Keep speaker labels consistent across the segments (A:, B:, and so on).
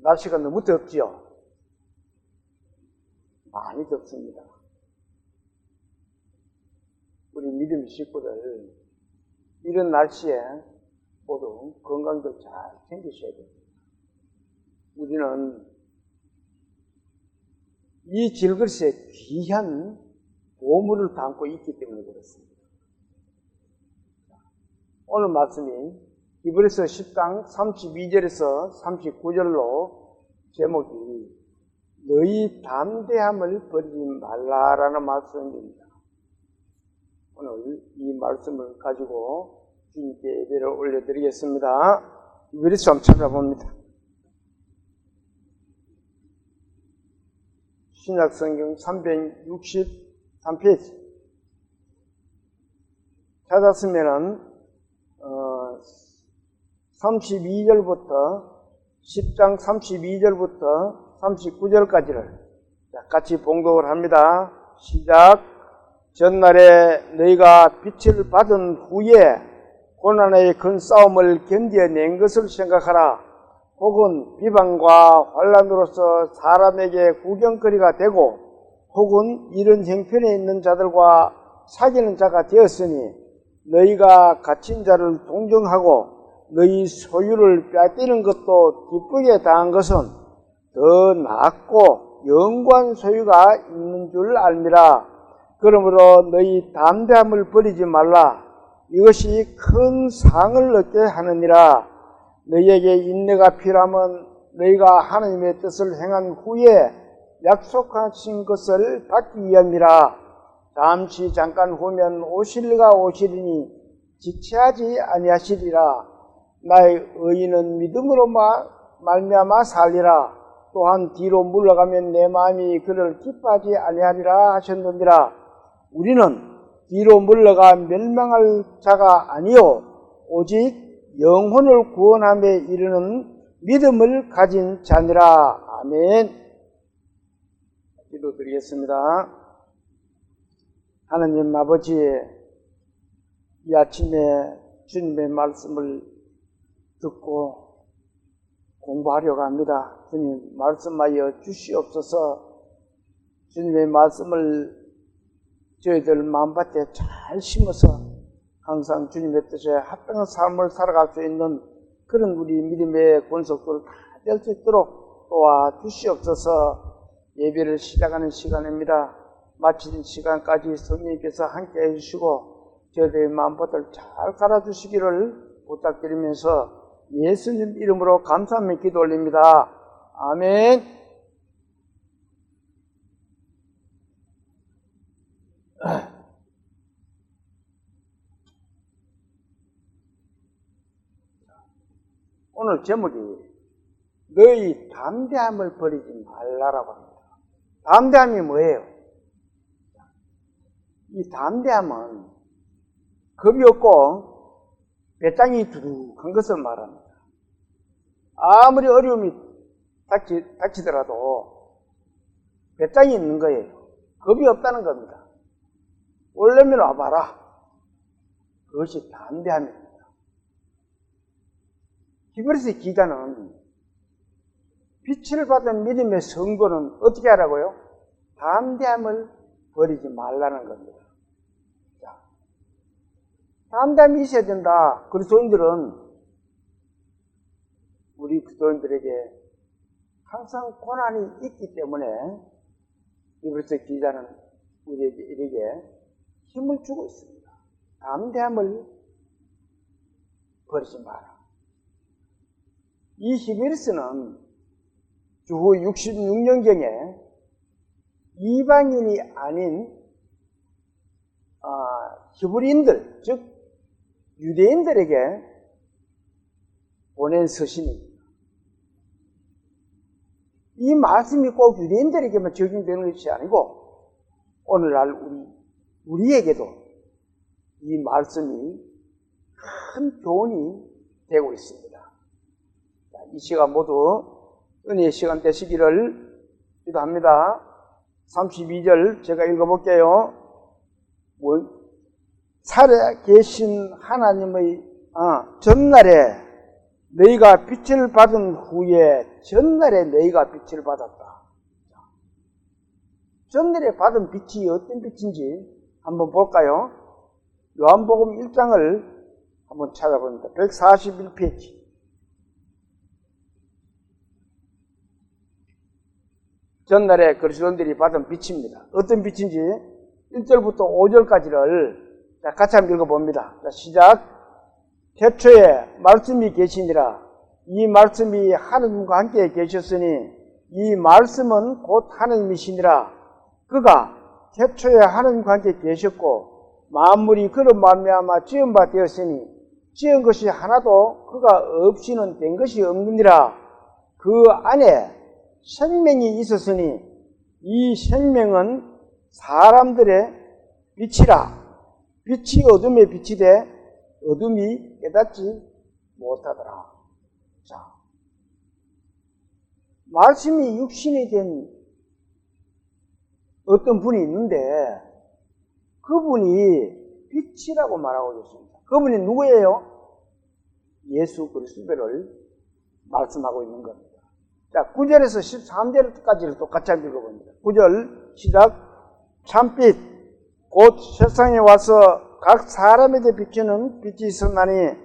A: 날씨가 너무 덥지요. 많이 덥습니다. 우리 믿음 식구들 이런 날씨에 모두 건강도 잘 챙기셔야 됩니다. 우리는 이 질그릇에 귀한 보물을 담고 있기 때문에 그렇습니다. 오늘 말씀이 히브리서 10장 32절에서 39절로 제목이 너희 담대함을 버리지 말라라는 말씀입니다. 오늘 이 말씀을 가지고 주님께 예배를 올려드리겠습니다. 히브리서 한번 찾아봅니다. 신약성경 363페이지 찾았으면은 32절부터 10장 32절부터 39절까지를 같이 봉독을 합니다. 시작. 전날에 너희가 빛을 받은 후에 고난의 큰 싸움을 견뎌낸 것을 생각하라. 혹은 비방과 환난으로서 사람에게 구경거리가 되고 혹은 이런 형편에 있는 자들과 사귀는 자가 되었으니 너희가 갇힌 자를 동정하고 너희 소유를 빼앗기는 것도 기쁘게 당한 것은 더 낫고 영구한 소유가 있는 줄 알미라. 그러므로 너희 담대함을 버리지 말라. 이것이 큰 상을 얻게 하느니라. 너희에게 인내가 필요하면 너희가 하나님의 뜻을 행한 후에 약속하신 것을 받기 위함이라. 잠깐 후면 오실리가 오시리니 지체하지 아니하시리라. 나의 의인은 믿음으로 말미암아 살리라. 또한 뒤로 물러가면 내 마음이 그를 기뻐하지 아니하리라 하셨느니라. 우리는 뒤로 물러가 멸망할 자가 아니요 오직 영혼을 구원함에 이르는 믿음을 가진 자니라. 아멘. 기도드리겠습니다. 하나님 아버지, 이 아침에 주님의 말씀을 듣고 공부하려고 합니다. 주님 말씀하여 주시옵소서. 주님의 말씀을 저희들 마음밭에 잘 심어서 항상 주님의 뜻에 합당한 삶을 살아갈 수 있는 그런 우리 믿음의 권속들 다 될 수 있도록 도와주시옵소서. 예배를 시작하는 시간입니다. 마치는 시간까지 성령님께서 함께 해주시고 저희들의 마음밭을 잘 갈아주시기를 부탁드리면서 예수님 이름으로 감사하며 기도 올립니다. 아멘. 오늘 제목이 너희 담대함을 버리지 말라라고 합니다. 담대함이 뭐예요? 이 담대함은 겁이 없고 배짱이 두둑한 것을 말합니다. 아무리 어려움이 닥치더라도 배짱이 있는 거예요. 겁이 없다는 겁니다. 올려면 와봐라. 그것이 담대함입니다. 히브리서 기자는 빛을 받은 믿음의 성도는 어떻게 하라고요? 담대함을 버리지 말라는 겁니다. 자, 담대함이 있어야 된다. 그리스도인들은 우리 그리스도인들에게 항상 고난이 있기 때문에 히브리서 기자는 우리에게 이렇게 힘을 주고 있습니다. 담대함을 버리지 마라. 이 히브리서는 주후 66년경에 이방인이 아닌 히브리인들, 즉 유대인들에게 보낸 서신입니다. 이 말씀이 꼭 유대인들에게만 적용되는 것이 아니고 오늘날 우리에게도 이 말씀이 큰 교훈이 되고 있습니다. 이 시간 모두 은혜의 시간 되시기를 기도합니다. 32절 제가 읽어볼게요. 살아 계신 하나님의 전날에 너희가 빛을 받은 후에 전날에 너희가 빛을 받았다. 전날에 받은 빛이 어떤 빛인지 한번 볼까요? 요한복음 1장을 한번 찾아봅니다. 141페이지. 전날에 그리스도인들이 받은 빛입니다. 어떤 빛인지 1절부터 5절까지를 같이 한번 읽어봅니다. 자, 시작. 태초에 말씀이 계시니라. 이 말씀이 하느님과 함께 계셨으니 이 말씀은 곧 하느님이시니라. 그가 태초에 하느님과 함께 계셨고 만물이 그로 말미암아 지은 바 되었으니 지은 것이 하나도 그가 없이는 된 것이 없느니라. 그 안에 생명이 있었으니 이 생명은 사람들의 빛이라. 빛이 어둠에 비치되 어둠이 깨닫지 못하더라. 자, 말씀이 육신이 된 어떤 분이 있는데 그분이 빛이라고 말하고 있습니다. 그분이 누구예요? 예수 그리스도를 말씀하고 있는 겁니다. 자, 9절에서 13절까지를 똑같이 한번 읽어봅니다. 9절 시작. 참빛 곧 세상에 와서 각 사람에게 비추는 빛이 있었나니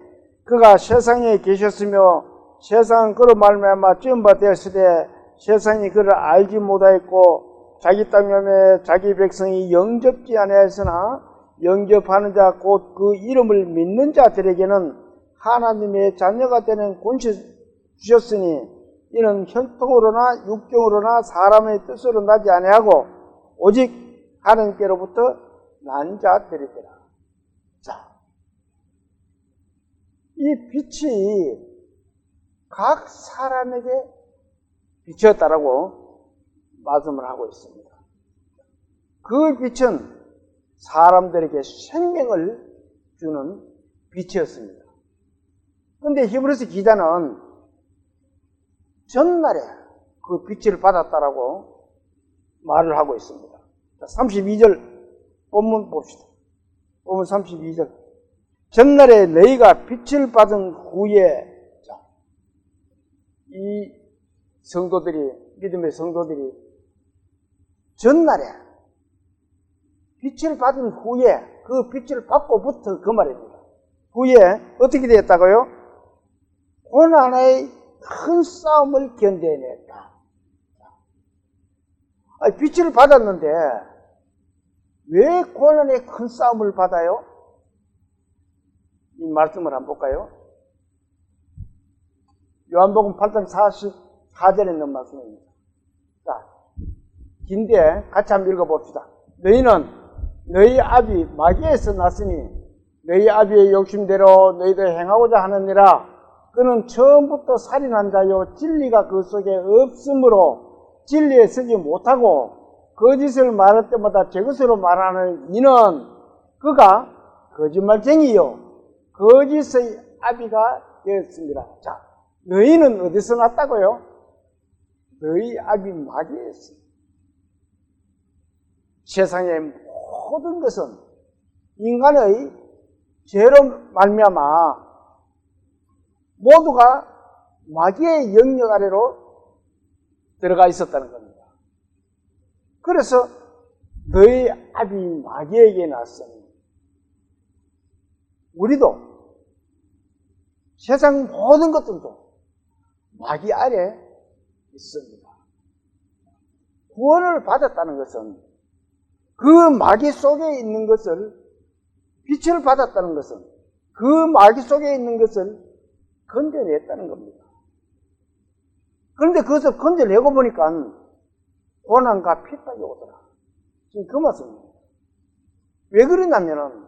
A: 그가 세상에 계셨으며 세상은 그로 말미암아 지은 바 되었으되 세상이 그를 알지 못하였고 자기 땅에 자기 백성이 영접지 아니하였으나 영접하는 자 곧 그 이름을 믿는 자들에게는 하나님의 자녀가 되는 권세 주셨으니 이는 혈통으로나 육정으로나 사람의 뜻으로 나지 아니하고 오직 하나님께로부터 난 자들이더라. 자, 이 빛이 각 사람에게 비쳤다라고 말씀을 하고 있습니다. 그 빛은 사람들에게 생명을 주는 빛이었습니다. 그런데 히브리서 기자는 전날에 그 빛을 받았다라고 말을 하고 있습니다. 자, 32절 본문 봅시다. 본문 32절. 전날에 너희가 빛을 받은 후에, 자, 이 성도들이, 믿음의 성도들이 전날에 빛을 받은 후에 그 빛을 받고부터 그 말입니다. 후에 어떻게 되었다고요? 고난의 큰 싸움을 견뎌냈다. 빛을 받았는데 왜 고난의 큰 싸움을 받아요? 이 말씀을 한번 볼까요? 요한복음 8장 44절에 있는 말씀입니다. 자, 긴데 같이 한번 읽어봅시다. 너희는 너희 아비 마귀에서 났으니 너희 아비의 욕심대로 너희도 행하고자 하느니라. 그는 처음부터 살인한 자요 진리가 그 속에 없으므로 진리에 서지 못하고 거짓을 말할 때마다 제 것으로 말하는 이는 그가 거짓말쟁이요 거짓의 아비가 되었습니다. 자, 너희는 어디서 났다고요? 너희 아비 마귀에서. 세상의 모든 것은 인간의 죄로 말미암아 모두가 마귀의 영역 아래로 들어가 있었다는 겁니다. 그래서 너희 아비 마귀에게 났으니 우리도 세상 모든 것들도 마귀 아래 있습니다. 구원을 받았다는 것은 그 마귀 속에 있는 것을 빛을 받았다는 것은 그 마귀 속에 있는 것을 건져냈다는 겁니다. 그런데 그것을 건져내고 보니까 고난과 핍박이 오더라. 지금 그 말씀입니다. 왜 그러냐면은,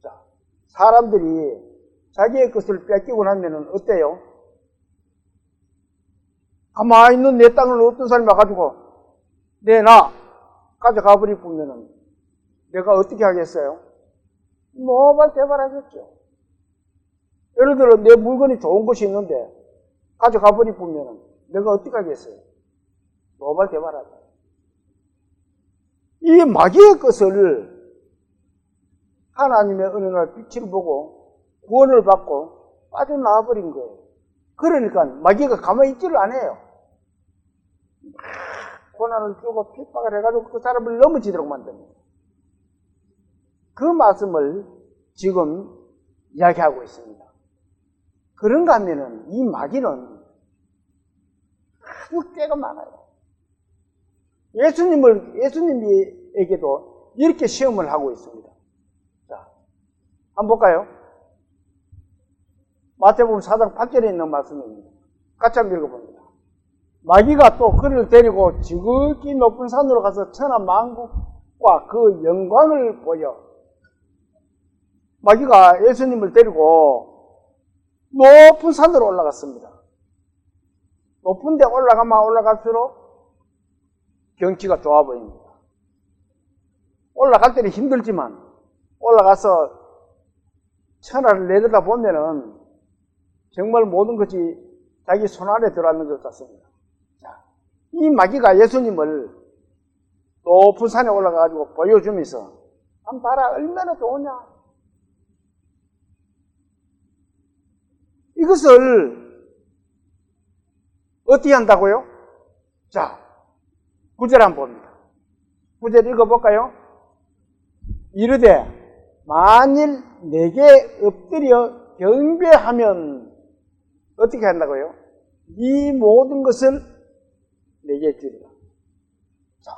A: 자, 사람들이 자기의 것을 뺏기고 나면은 어때요? 가만히 있는 내 땅을 어떤 사람이 와가지고 내놔 가져가 버리면은 내가 어떻게 하겠어요? 모발대발하겠죠. 예를 들어 내 물건이 좋은 것이 있는데 가져가 버리면 내가 어떻게 하겠어요? 모발대발하죠. 이 마귀의 것을 하나님의 은혜와 빛을 보고 구원을 받고 빠져나와 버린 거예요. 그러니까 마귀가 가만히 있지를 않아요. 고난을 주고 핍박을 해가지고 그 사람을 넘어지도록 만듭니다. 그 말씀을 지금 이야기하고 있습니다. 그런가 하면은 이 마귀는 아주 꾀가 많아요. 예수님에게도 이렇게 시험을 하고 있습니다. 자, 한번 볼까요? 마태복음 4장 8절에 있는 말씀입니다. 같이 한번 읽어봅니다. 마귀가 또 그를 데리고 지극히 높은 산으로 가서 천하 만국과 그 영광을 보여. 마귀가 예수님을 데리고 높은 산으로 올라갔습니다. 높은 데 올라가면 올라갈수록 경치가 좋아 보입니다. 올라갈 때는 힘들지만 올라가서 천하를 내려다 보면은 정말 모든 것이 자기 손 안에 들어앉는 것 같습니다. 자, 이 마귀가 예수님을 높은 산에 올라가가지고 보여주면서 한번 봐라 얼마나 좋으냐. 이것을 어떻게 한다고요? 자, 9절 한번 봅니다. 9절 읽어볼까요? 이르되 만일 내게 엎드려 경배하면 어떻게 한다고요? 이 모든 것을 내게 주리라. 자,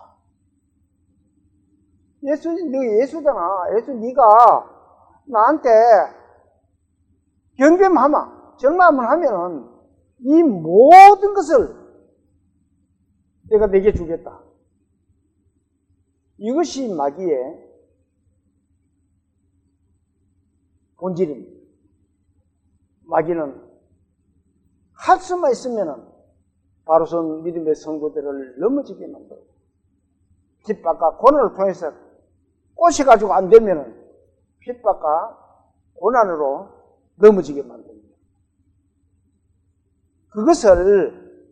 A: 예수님, 너 예수잖아. 예수 네가 나한테 경배만 하면, 정말만 하면은 이 모든 것을 내가 내게 주겠다. 이것이 마귀의 본질입니다. 마귀는 할 수만 있으면은 바로선 믿음의 성도들을 넘어지게 만들고 핍박과 고난을 통해서 꼬셔가지고 안 되면은 핍박과 고난으로 넘어지게 만듭니다. 그것을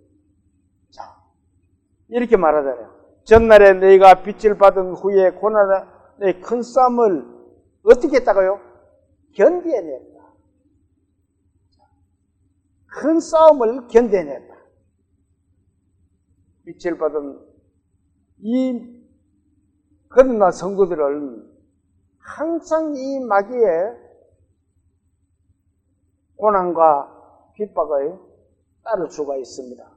A: 자 이렇게 말하잖아요. 전날에 너희가 빛을 받은 후에 고난의 큰 싸움을 어떻게 했다고요? 견뎌냈다. 큰 싸움을 견뎌냈다. 빛을 받은 이 거듭난 성도들은 항상 이 마귀의 고난과 핍박을 따를 수가 있습니다.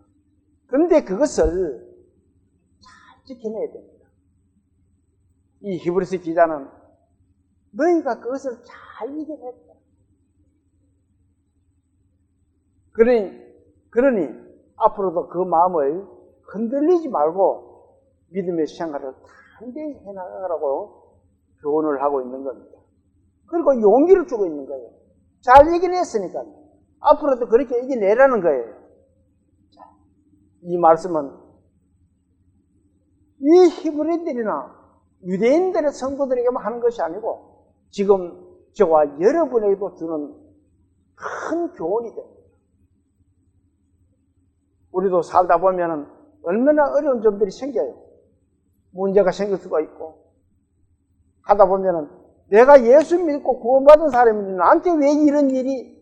A: 그런데 그것을 잘 지켜내야 됩니다. 이 히브리서 기자는 너희가 그것을 잘 이겨냈다. 그러니 앞으로도 그 마음을 흔들리지 말고 믿음의 생활을 단대히 해나가라고 교훈을 하고 있는 겁니다. 그리고 용기를 주고 있는 거예요. 잘 이겨냈으니까 앞으로도 그렇게 이겨내라는 거예요. 자, 이 말씀은 이 히브리들이나 유대인들의 성도들에게만 하는 것이 아니고 지금 저와 여러분에게도 주는 큰 교훈이 됩니다. 우리도 살다 보면은 얼마나 어려운 점들이 생겨요. 문제가 생길 수가 있고 하다 보면은 내가 예수 믿고 구원받은 사람인데 나한테 왜 이런 일이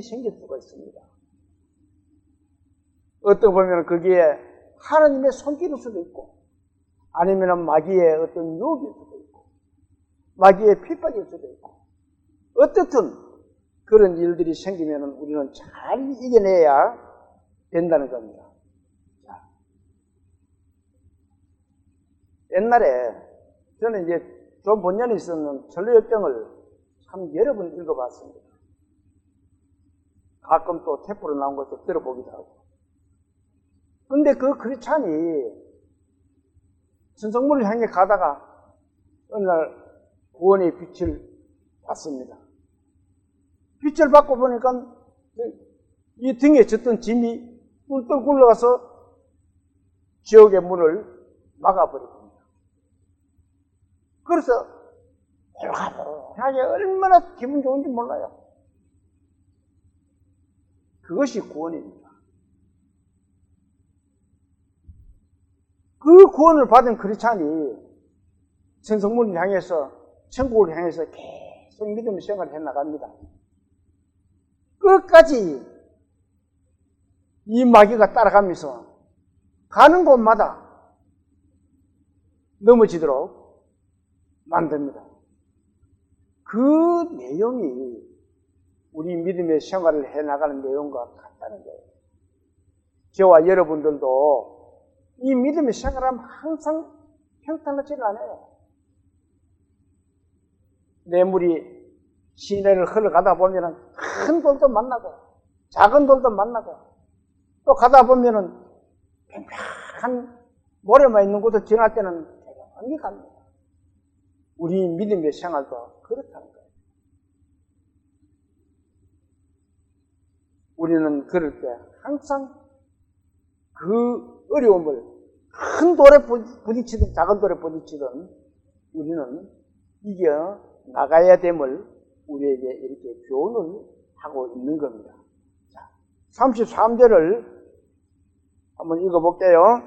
A: 생길 수가 있습니다. 어떻게 보면 거기에 하나님의 손길일 수도 있고 아니면 마귀의 어떤 유혹일 수도 있고 마귀의 핍박일 수도 있고 어떻든 그런 일들이 생기면 우리는 잘 이겨내야 된다는 겁니다. 자, 옛날에 저는 이제 존 본년에 있었는 전로역정을 참 여러 번 읽어봤습니다. 가끔 또 테프로 나온 것도 들어보기도 하고. 근데 그 크리스찬이 천성문을 향해 가다가 어느 날 구원의 빛을 봤습니다. 빛을 받고 보니까 이 등에 졌던 짐이 꿀떡 굴러가서 지옥의 문을 막아버립니다. 그래서 홀가분하게 얼마나 기분 좋은지 몰라요. 그것이 구원입니다. 그 구원을 받은 크리스찬이 천성문을 향해서 천국을 향해서 계속 믿음의 생활을 해나갑니다. 끝까지 이 마귀가 따라가면서 가는 곳마다 넘어지도록 만듭니다. 그 내용이 우리 믿음의 생활을 해나가는 내용과 같다는 거예요. 저와 여러분들도 이 믿음의 생활하면 항상 평탄하지는 않아요. 뇌물이 시내를 흘러가다 보면은 큰 돌도 만나고 작은 돌도 만나고 또 가다 보면은 평평한 모래만 있는 곳을 지날 때는 조용히 갑니다. 우리 믿음의 생활도 그렇다는 거예요. 우리는 그럴 때 항상 그 어려움을 큰 돌에 부딪히든 작은 돌에 부딪히든 우리는 이겨 나가야 됨을 우리에게 이렇게 교훈을 하고 있는 겁니다. 자, 33절을 한번 읽어볼게요.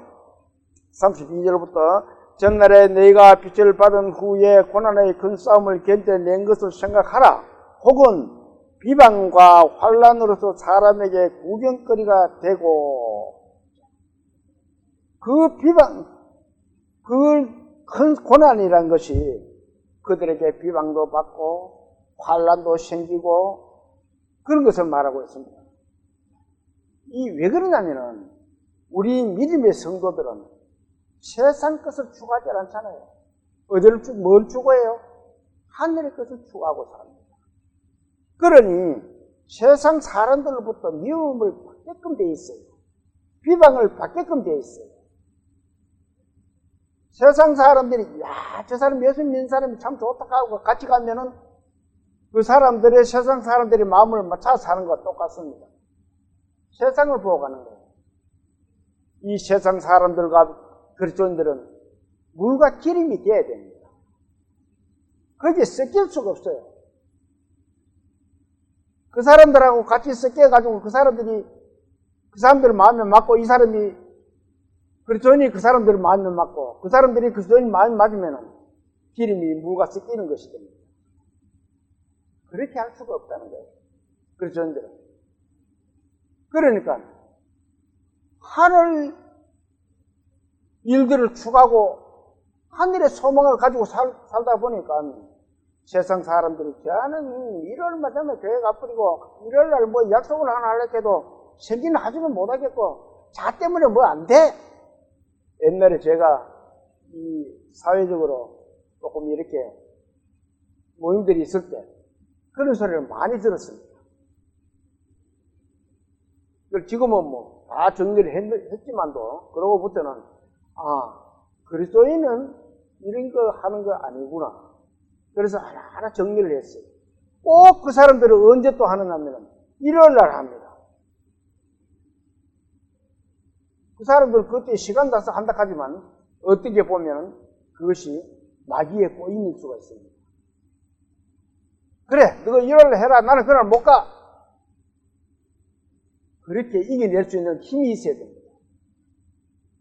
A: 32절부터 전날에 너희가 빛을 받은 후에 고난의 큰 싸움을 견뎌낸 것을 생각하라. 혹은 비방과 환난으로서 사람에게 구경거리가 되고 그 비방, 그 큰 고난이라는 것이 그들에게 비방도 받고 환난도 생기고 그런 것을 말하고 있습니다. 이 왜 그러냐면은 우리 믿음의 성도들은 세상 것을 추구하지 않잖아요. 뭘 추구해요? 하늘의 것을 추구하고 삽니다. 그러니 세상 사람들로부터 미움을 받게끔 돼 있어요. 비방을 받게끔 돼 있어요. 세상 사람들이 저 사람 예수 믿는 사람이 참 좋다 하고 같이 가면은 그 사람들의 세상 사람들이 마음을 맞춰 사는 것과 똑같습니다. 세상을 보고 가는 거예요. 이 세상 사람들과 그리스도인들은 물과 기름이 되어야 됩니다. 거기에 섞일 수가 없어요. 그 사람들하고 같이 섞여가지고 그 사람들 마음에 맞고 이 사람이 그리스도인이 그 사람들 마음에 맞고 그 사람들이 그리스도인 마음에 맞으면 기름이 물과 섞이는 것이 됩니다. 그렇게 할 수가 없다는 거예요. 그리스도인들은. 그러니까 하늘 일들을 추구하고 하늘의 소망을 가지고 살다 보니까 세상 사람들이 저는 일요일만 되면 교회 가버리고 일요일날 뭐 약속을 하나 하려고 해도 생기는 하지는 못하겠고 자 때문에 뭐 안 돼. 옛날에 제가 이 사회적으로 조금 이렇게 모임들이 있을 때 그런 소리를 많이 들었습니다. 지금은 뭐 다 정리를 했지만도 그러고부터는 그리스도인은 이런 거 하는 거 아니구나. 그래서 하나하나 정리를 했어요. 꼭 그 사람들은 언제 또 하느냐면 일요일날 합니다. 그 사람들 그때 시간 나서 한다 하지만 어떻게 보면 그것이 마귀의 꼬임일 수가 있습니다. 그래, 너가 일요일날 해라. 나는 그날 못 가. 그렇게 이겨낼 수 있는 힘이 있어야 됩니다.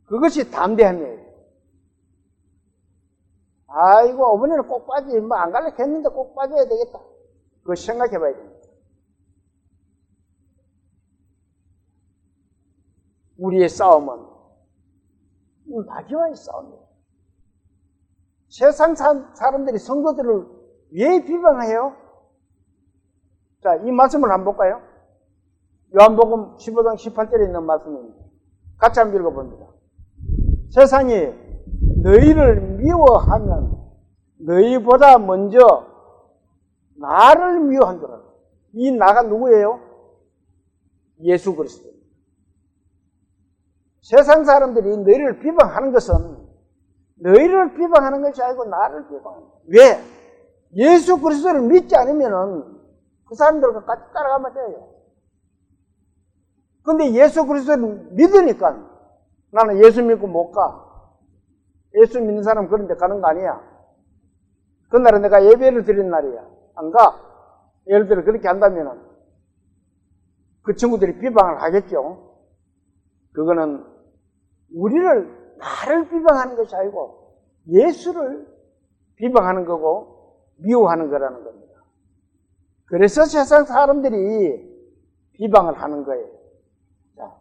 A: 그것이 담대함이에요. 아이고, 어머니는 꼭 빠지. 뭐 안 갈래 했는데 꼭 빠져야 되겠다. 그거 생각해 봐야 됩니다. 우리의 싸움은 마귀와의 싸움이에요. 세상 사람들이 성도들을 왜 비방해요? 자, 이 말씀을 한번 볼까요? 요한복음 15장 18절에 있는 말씀입니다. 같이 한번 읽어봅니다. 세상이 너희를 미워하면 너희보다 먼저 나를 미워한다라. 이 나가 누구예요? 예수 그리스도. 세상 사람들이 너희를 비방하는 것은 너희를 비방하는 것이 아니고 나를 비방하는 거예요. 왜? 예수 그리스도를 믿지 않으면 그 사람들과 같이 따라가면 돼요. 근데 예수 그리스도를 믿으니까 나는 예수 믿고 못 가. 예수 믿는 사람 그런 데 가는 거 아니야. 그날은 내가 예배를 드린 날이야. 안 가. 예를 들어 그렇게 한다면 그 친구들이 비방을 하겠죠. 그거는 나를 비방하는 것이 아니고 예수를 비방하는 거고 미워하는 거라는 겁니다. 그래서 세상 사람들이 비방을 하는 거예요. 자,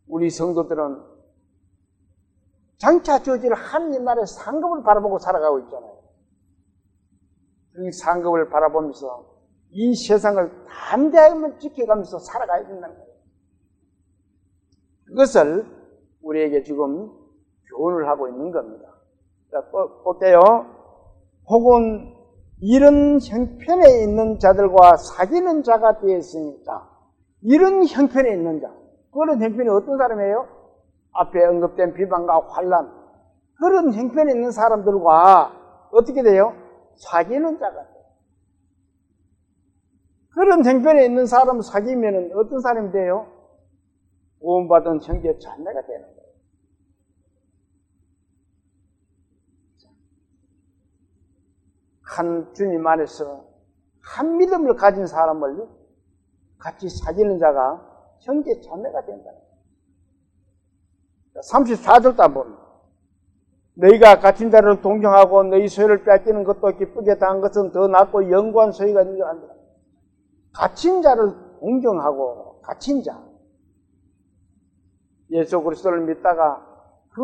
A: 우리 성도들은 장차 주어질 하나님 나라의 상급을 바라보고 살아가고 있잖아요. 그 상급을 바라보면서 이 세상을 담대하게 지켜가면서 살아가야 된다는 거예요. 그것을 우리에게 지금 교훈을 하고 있는 겁니다. 자, 또 볼게요. 혹은 이런 형편에 있는 자들과 사귀는 자가 되었으니까. 이런 형편에 있는 자. 그런 형편이 어떤 사람이에요? 앞에 언급된 비방과 환난. 그런 형편에 있는 사람들과 어떻게 돼요? 사귀는 자가 돼요. 그런 형편에 있는 사람을 사귀면 어떤 사람이 돼요? 구원받은 형제 자매가 되는 거예요. 한 주님 안에서 한 믿음을 가진 사람을 같이 사귀는 자가 형제 자매가 된다. 34절도 한번. 너희가 갇힌 자를 동정하고 너희 소유를 빼앗기는 것도 기쁘게 당한 것은 더 낫고 영구한 소유가 있는 줄 안다. 갇힌 자를 동정하고 갇힌 자. 예수 그리스도를 믿다가 그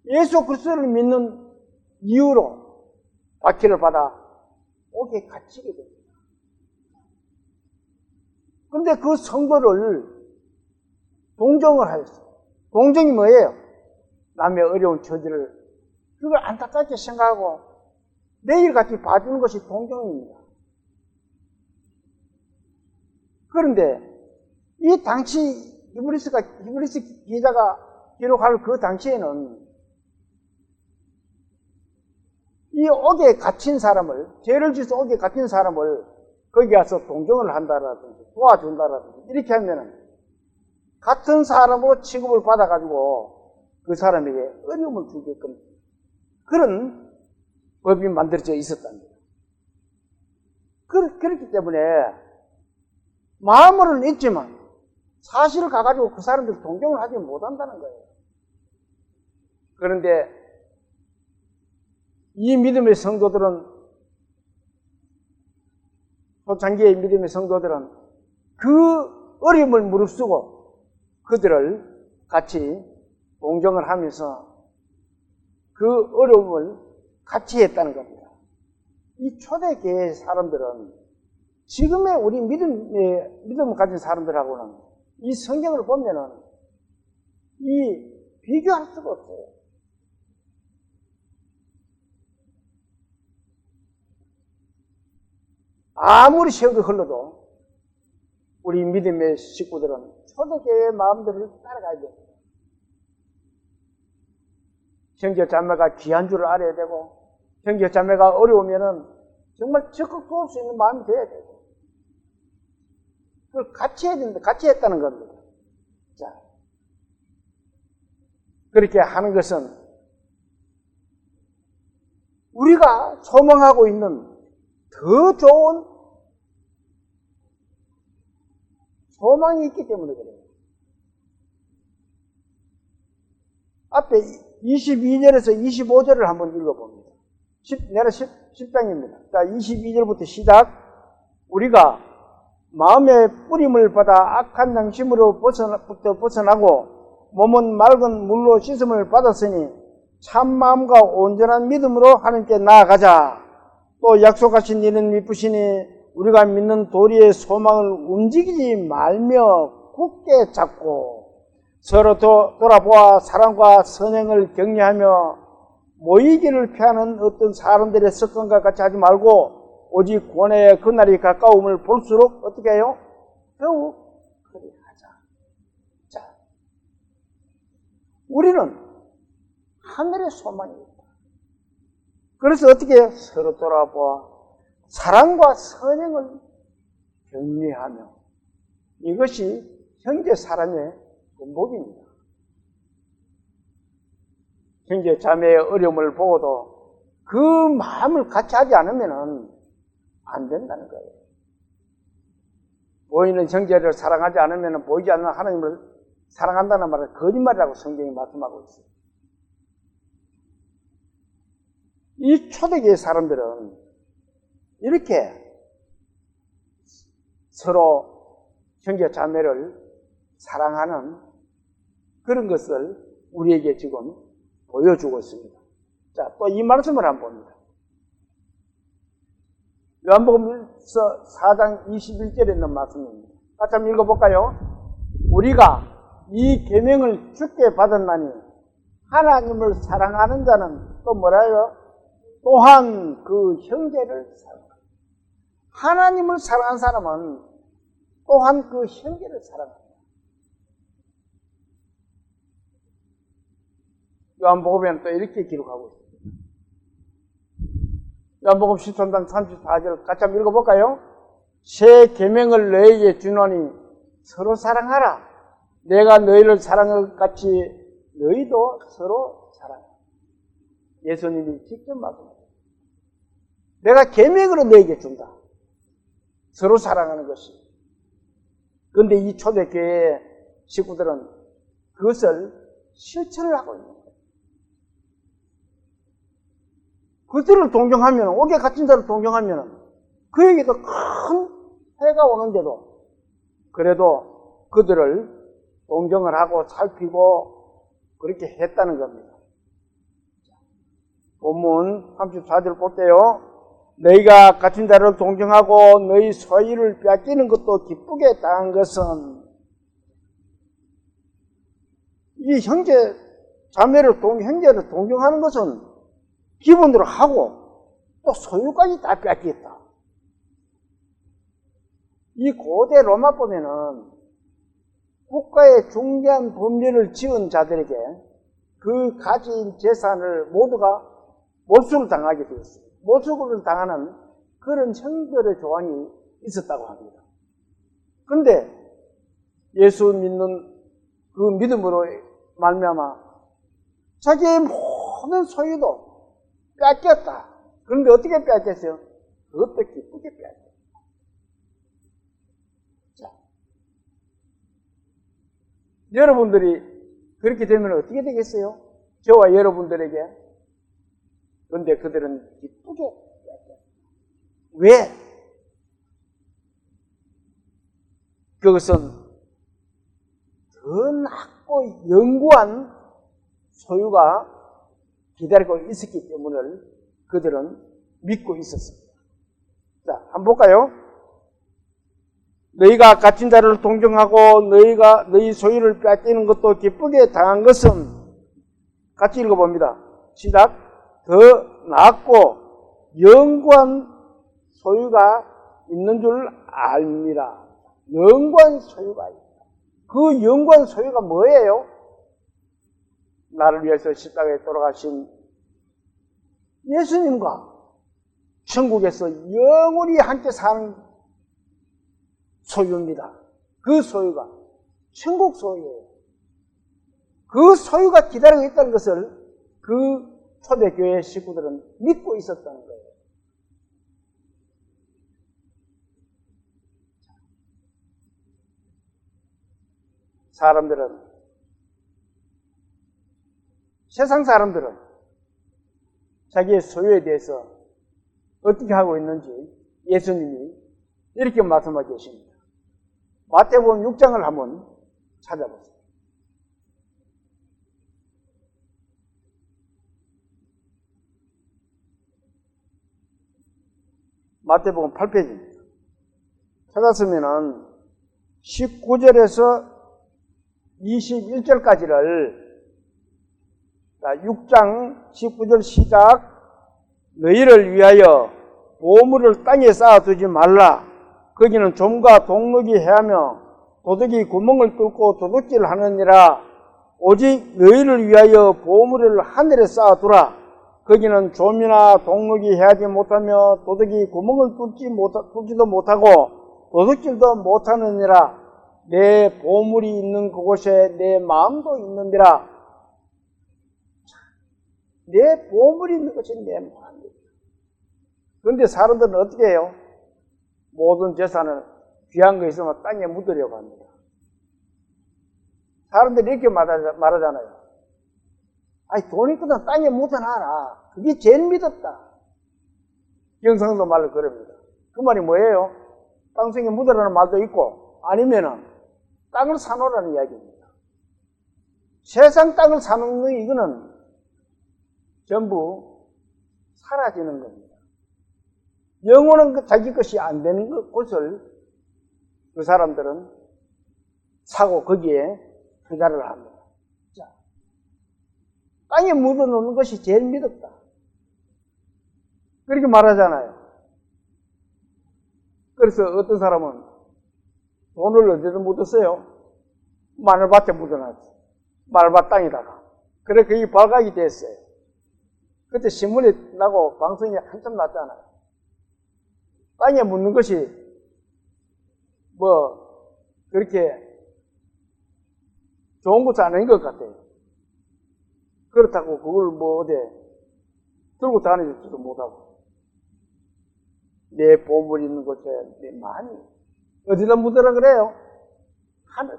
A: 예수 그리스도를 믿는 이유로 박해를 받아 옥에 갇히게 됩니다. 그런데 그 성도를 동정을 하였어요. 동정이 뭐예요? 남의 어려운 처지를 그걸 안타깝게 생각하고 매일같이 봐주는 것이 동정입니다. 그런데 이 당시 히브리스 기자가 기록할 그 당시에는 이 옥에 갇힌 사람을, 죄를 지어서 옥에 갇힌 사람을 거기 가서 동정을 한다라든지 도와준다라든지 이렇게 하면은 같은 사람으로 취급을 받아가지고 그 사람에게 어려움을 주게끔 그런 법이 만들어져 있었답니다. 그렇기 때문에 마음으로는 있지만 사실을 가가지고 그 사람들 동정을 하지 못한다는 거예요. 그런데 이 믿음의 성도들은, 초창기의 믿음의 성도들은 그 어려움을 무릅쓰고 그들을 같이 동정을 하면서 그 어려움을 같이 했다는 겁니다. 이 초대교회의 사람들은 지금의 우리 믿음을 가진 사람들하고는 이 성경을 보면은 비교할 수가 없어요. 아무리 세월이 흘러도 우리 믿음의 식구들은 초대교회의 마음들을 따라가야 돼요. 형제 자매가 귀한 줄을 알아야 되고, 형제 자매가 어려우면은 정말 적극 도울 수 있는 마음이 돼야 되고, 그걸 같이 해야 된다, 같이 했다는 겁니다. 자, 그렇게 하는 것은 우리가 소망하고 있는 더 좋은 소망이 있기 때문에 그래요. 앞에 22절에서 25절을 한번 읽어봅니다. 내가 10장입니다. 자, 22절부터 시작. 우리가 마음의 뿌림을 받아 악한 양심으로부터 벗어나고 몸은 맑은 물로 씻음을 받았으니 참 마음과 온전한 믿음으로 하나님께 나아가자. 또 약속하신 이는 미쁘시니 우리가 믿는 도리의 소망을 움직이지 말며 굳게 잡고 서로 돌아보아 사랑과 선행을 격려하며 모이기를 피하는 어떤 사람들의 습관과 같이 하지 말고 오직 구원의 그날이 가까움을 볼수록 어떻게 해요? 더욱 그리하자. 자, 우리는 하늘의 소망이 있다. 그래서 어떻게 해요? 서로 돌아보아 사랑과 선행을 격려하며 이것이 형제 사랑의 본복입니다. 형제 자매의 어려움을 보고도 그 마음을 같이 하지 않으면 안 된다는 거예요. 보이는 형제를 사랑하지 않으면 보이지 않는 하나님을 사랑한다는 말은 거짓말이라고 성경이 말씀하고 있어요. 이 초대교회 사람들은 이렇게 서로 형제 자매를 사랑하는 그런 것을 우리에게 지금 보여주고 있습니다. 자, 또 이 말씀을 한번 봅니다. 요한복음서 4장 21절에 있는 말씀입니다. 같이 한번 읽어볼까요? 우리가 이 계명을 주께 받았나니 하나님을 사랑하는 자는 또 뭐라요? 또한 그 형제를 사랑한다. 하나님을 사랑하는 사람은 또한 그 형제를 사랑한다. 요한복음에는 또 이렇게 기록하고 있습니다. 요한복음 13장 34절 같이 한번 읽어볼까요? 새 계명을 너희에게 주노니 서로 사랑하라. 내가 너희를 사랑한 것 같이 너희도 서로 사랑하라. 예수님이 직접 말씀하셨습니다. 내가 계명으로 너희에게 준다. 서로 사랑하는 것이. 그런데 이 초대교회 식구들은 그것을 실천을 하고 있는 거예요. 그들을 동경하면, 옥에 갇힌 자를 동경하면 그에게도 큰 해가 오는데도 그래도 그들을 동경을 하고 살피고 그렇게 했다는 겁니다. 본문 34절 볼게요. 너희가 갇힌 자를 동경하고 너희 소유를 빼앗기는 것도 기쁘게 당한 것은 이 형제 자매를 형제를 동경하는 것은 기본으로 하고 또 소유까지 다 빼앗기겠다. 이 고대 로마 보면은 국가의 중대한 범죄를 지은 자들에게 그 가진 재산을 모두가 몰수를 당하게 되었어요. 몰수를 당하는 그런 형벌의 조항이 있었다고 합니다. 그런데 예수 믿는 그 믿음으로 말미암아 자기의 모든 소유도 빼앗겼다. 그런데 어떻게 빼앗겼어요? 그것도 기쁘게 빼앗겼다. 자, 여러분들이 그렇게 되면 어떻게 되겠어요? 저와 여러분들에게. 그런데 그들은 기쁘게 빼앗겼다. 왜? 그것은 더 낮고 영구한 소유가 기다리고 있었기 때문에 그들은 믿고 있었습니다. 자, 한번 볼까요? 너희가 갇힌 자를 동경하고 너희가 너희 소유를 빼앗기는 것도 기쁘게 당한 것은 같이 읽어봅니다. 시작. 더 낫고 영구한 소유가 있는 줄 압니다. 영구한 소유가 있다. 그 영구한 소유가 뭐예요? 나를 위해서 십자가에 돌아가신 예수님과 천국에서 영원히 함께 사는 소유입니다. 그 소유가 천국 소유예요. 그 소유가 기다리고 있다는 것을 그 초대교회 식구들은 믿고 있었다는 거예요. 세상 사람들은 자기의 소유에 대해서 어떻게 하고 있는지 예수님이 이렇게 말씀하고 계십니다. 마태복음 6장을 한번 찾아보세요. 마태복음 8페이지입니다. 찾았으면은 19절에서 21절까지를 6장 19절 시작. 너희를 위하여 보물을 땅에 쌓아두지 말라. 거기는 좀과 동록이 해하며 도둑이 구멍을 뚫고 도둑질을 하느니라. 오직 너희를 위하여 보물을 하늘에 쌓아두라. 거기는 좀이나 동록이 해하지 못하며 도둑이 구멍을 뚫지도 못하고 도둑질도 못하느니라. 내 보물이 있는 그곳에 내 마음도 있느니라. 내 보물이 있는 것이 내 마음이다. 그런데 사람들은 어떻게 해요? 모든 재산을 귀한 거 있으면 땅에 묻으려고 합니다. 사람들이 이렇게 말하잖아요. 아니, 돈 있거든 땅에 묻어놔라. 그게 제일 믿었다. 경상도 말로 그럽니다. 그 말이 뭐예요? 땅속에 묻으라는 말도 있고, 아니면은 땅을 사놓으라는 이야기입니다. 세상 땅을 사놓는 이거는 전부 사라지는 겁니다. 영혼은 자기 것이 안 되는 곳을 그 사람들은 사고 거기에 투자를 합니다. 자, 땅에 묻어놓는 것이 제일 믿었다. 그렇게 말하잖아요. 그래서 어떤 사람은 돈을 어디다 묻었어요? 마늘밭에 묻어놨어요. 마늘밭 땅에다가. 그래, 그게 발각이 됐어요. 그때 신문에 나고 방송이 한참 났잖아요. 땅에 묻는 것이 그렇게 좋은 것이 아닌 것 같아요. 그렇다고 그걸 어디 들고 다니지도 못하고. 내 보물 있는 곳에 내 많이 어디다 묻으라 그래요? 하늘.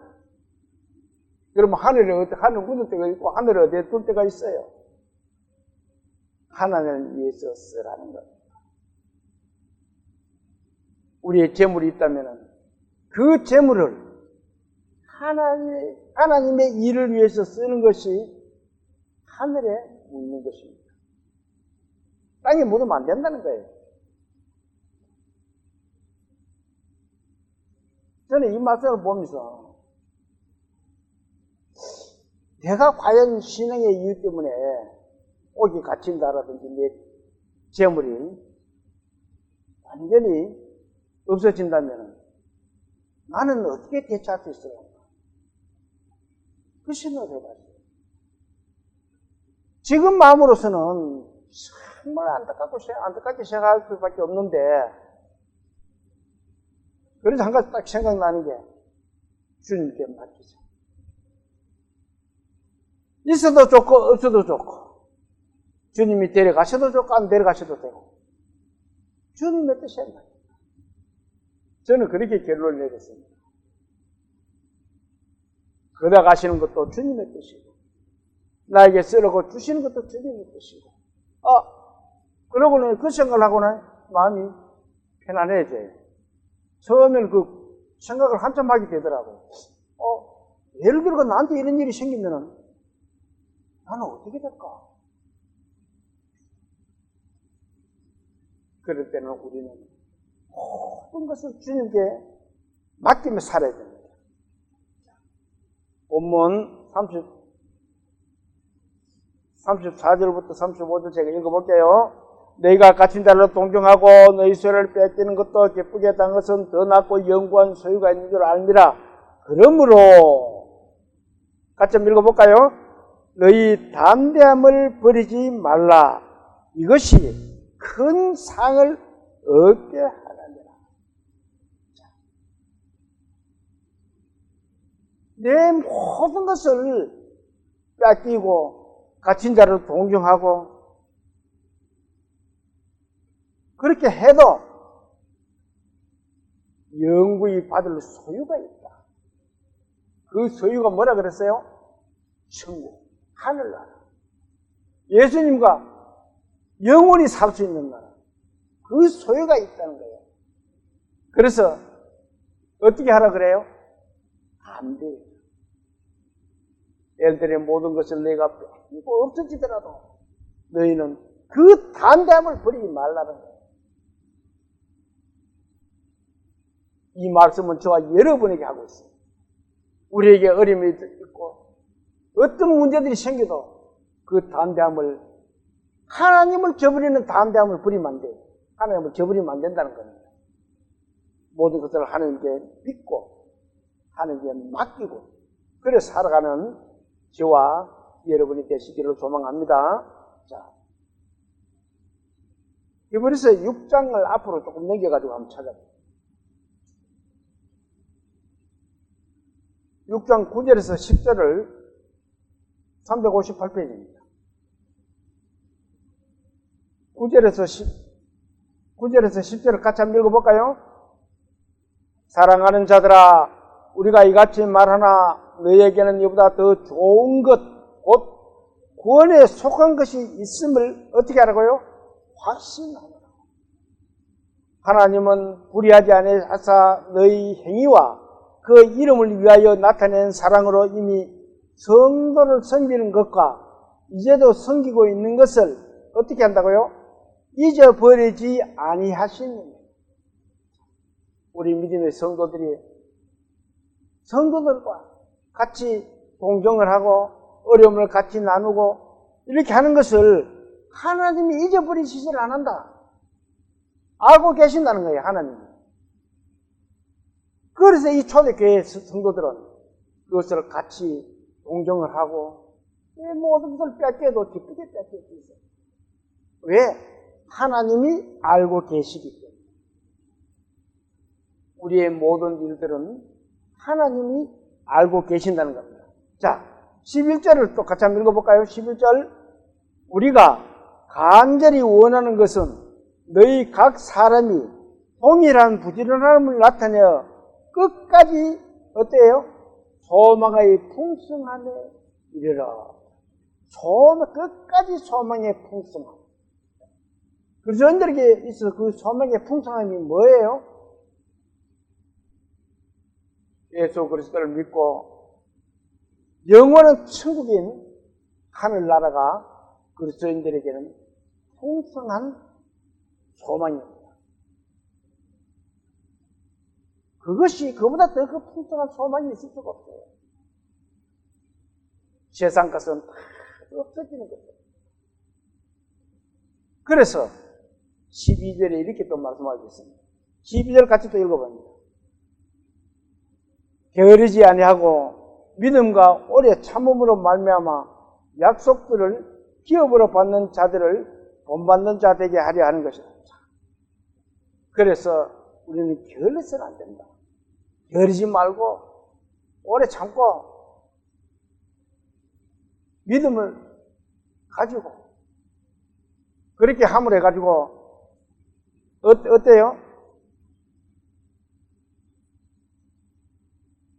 A: 그러면 하늘 묻을 때가 있고 하늘에 어디에 둘 때가 있어요. 하나님을 위해서 쓰라는 겁니다. 우리의 재물이 있다면 그 재물을 하나님의 일을 위해서 쓰는 것이 하늘에 묻는 것입니다. 땅에 묻으면 안 된다는 거예요. 저는 이 말씀을 보면서 내가 과연 신앙의 이유 때문에 옥이 갇힌다라든지 내 재물이 완전히 없어진다면 나는 어떻게 대처할 수 있을까? 그 생각을 해봤어요. 지금 마음으로서는 정말 안타깝게 생각할 수밖에 없는데, 그래서 한 가지 딱 생각나는 게 주님께 맡기자. 있어도 좋고 없어도 좋고, 주님이 데려가셔도 좋고 안 데려가셔도 되고, 주님의 뜻에 맡기자. 저는 그렇게 결론을 내렸습니다. 그다 가시는 것도 주님의 뜻이고, 나에게 쓰라고 주시는 것도 주님의 뜻이고, 그러고는 그 생각을 하고는 마음이 편안해져요. 처음에는 그 생각을 한참 하게 되더라고요. 예를 들어 나한테 이런 일이 생기면은 나는 어떻게 될까? 그럴 때는 우리는 모든 것을 주님께 맡기며 살아야 됩니다. 본문 34절부터 35절 제가 읽어볼게요. 너희가 갇힌 자를 동정하고 너희 소유를 뺏기는 것도 기쁘게 단 것은 더 낫고 영구한 소유가 있는 줄 알미라. 그러므로 같이 한번 읽어볼까요? 너희 담대함을 버리지 말라. 이것이 큰 상을 얻게 하느니라. 내 모든 것을 뺏기고 갇힌 자를 동정하고 그렇게 해도 영구히 받을 소유가 있다. 그 소유가 뭐라 그랬어요? 천국, 하늘나라. 예수님과 영원히 살 수 있는 나라. 그 소유가 있다는 거예요. 그래서 어떻게 하라 그래요? 담대. 애들의 모든 것을 내가 뺏기고 없어지더라도 너희는 그 담대함을 버리지 말라는 거예요. 이 말씀은 저와 여러분에게 하고 있습니다. 우리에게 어려움이 있고 어떤 문제들이 생겨도 그 담대함을, 하나님을 저버리는 담대함을 버리면 안 돼요. 하나님을 저버리면 안 된다는 겁니다. 모든 것을 하나님께 믿고 하나님께 맡기고 그래 살아가는 저와 여러분이 되시기를 소망합니다. 자, 이번에서 6장을 앞으로 조금 넘겨가지고 한번 찾아볼게요. 6장 9절에서 10절을 358페이지입니다. 9절에서 10절을 같이 한번 읽어볼까요? 사랑하는 자들아, 우리가 이같이 말하나 너희에게는 이보다 더 좋은 것, 곧 구원에 속한 것이 있음을 어떻게 하라고요? 확신하노라. 하나님은 불의하지 아니하사 너희 행위와 그 이름을 위하여 나타낸 사랑으로 이미 성도를 섬기는 것과 이제도 섬기고 있는 것을 어떻게 한다고요? 잊어버리지 아니하시는. 우리 믿음의 성도들이 성도들과 같이 동정을 하고 어려움을 같이 나누고 이렇게 하는 것을 하나님이 잊어버리시질 않는다. 알고 계신다는 거예요, 하나님이. 그래서 이 초대교회 성도들은 그것을 같이 동정을 하고 모든 것을 뺏겨도 기쁘게 뺏길 수 있어요. 왜? 하나님이 알고 계시기 때문에. 우리의 모든 일들은 하나님이 알고 계신다는 겁니다. 자, 11절을 또 같이 한번 읽어볼까요? 11절. 우리가 간절히 원하는 것은 너희 각 사람이 동일한 부지런함을 나타내어 끝까지 어때요? 소망의 풍성함에 이르러. 끝까지 소망의 풍성함. 그리스도인들에게 있어서 그 소망의 풍성함이 뭐예요? 예수 그리스도를 믿고 영원한 천국인 하늘나라가 그리스도인들에게는 풍성한 소망입니다. 그보다 더 그 풍성한 소망이 있을 수가 없어요. 세상 것은 다 없어지는 거죠. 그래서 12절에 이렇게 또 말씀하고 있습니다. 12절 같이 또 읽어봅니다. 게으르지 아니하고 믿음과 오래 참음으로 말미암아 약속들을 기업으로 받는 자들을 본받는 자 되게 하려 하는 것이다. 그래서 우리는 게을러서는 안 된다. 게으르지 말고 오래 참고 믿음을 가지고 그렇게 함을 해가지고 어때요?